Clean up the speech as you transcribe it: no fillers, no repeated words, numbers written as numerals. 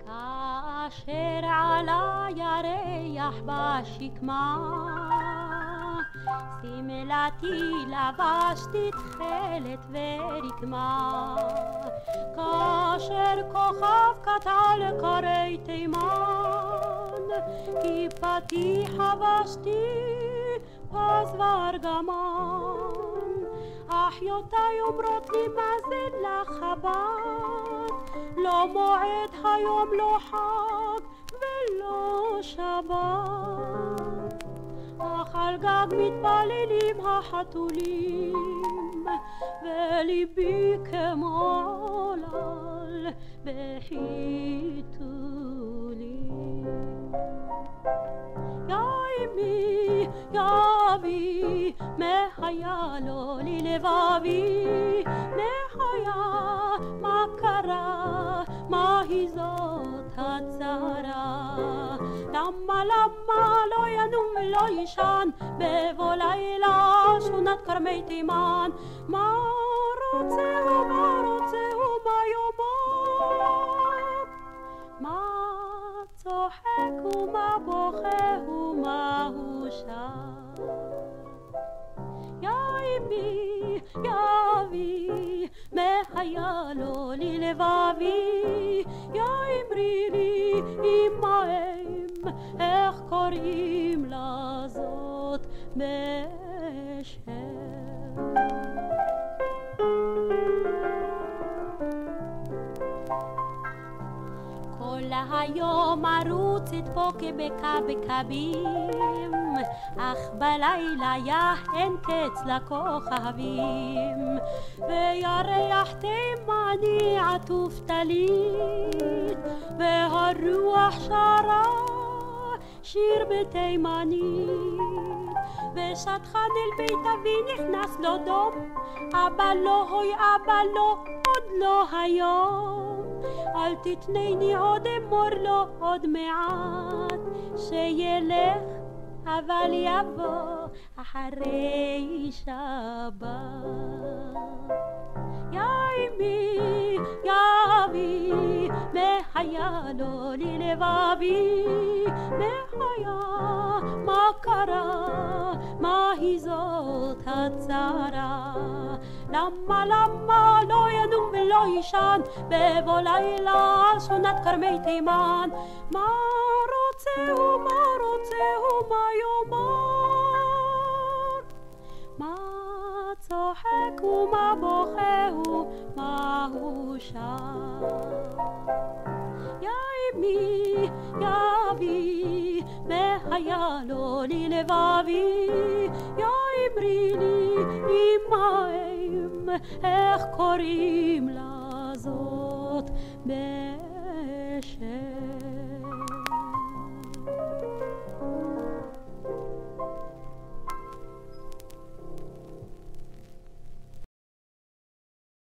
כאשר עלה ירח בשקמה, שמלתי לבשתי תכלת ורקמה. כאשר כוכב קטן קרי תימן, כיפתי חבשתי פז וארגמן. אחיותיי אומרות לי מה זה לך הבת, לא מועד היום לא חג ולא שבת. אך על גג מתפללים החתולים, וליבי כמו עולל בחיתולים. יא אמי, יא אבי, מהיה לו לי לבבי, מהיה מה קרה, מהי זאת הצרה. למה לא ינום ולא ישן, בבוא לילה שונת כרמי תימן. מה רוצה ומה יאמר, מה צוחק ומה בוכה ומה הוא שר. יא אמי, יא אבי, מהיה לו לי לבבי, יא אמרי לי אמאים, איך קוראים לה זאת בשם. כל היום ארוץ אדפוק בכבים, אך בלילה אין קץ לכוכבים. וירח תימני עטוף טלית, והרוח שרה שיר בתימנית. ושטחן אל בית אבי נכנס לו דום, אבא לא הוי אבא לא עוד לא היום. אל תתנני עוד אמור לו עוד מעט, שילך אבל יבוא אחרי שבת. יא אמי, יא אבי, מהיה לו לי לבבי, מהיה מה קרה, מהי זאת הצרה. למה לא ינום ולא ישן, בבוא לילה שונת כרמי תימן. מה רוצה ומה יאמר, מה צוחק ומה בוכה ומה הוא שר. יא אמי, יא אבי, מהיה לו לי לבבי, יא אמרי לי אמאים, איך קוראים לה זאת בשם.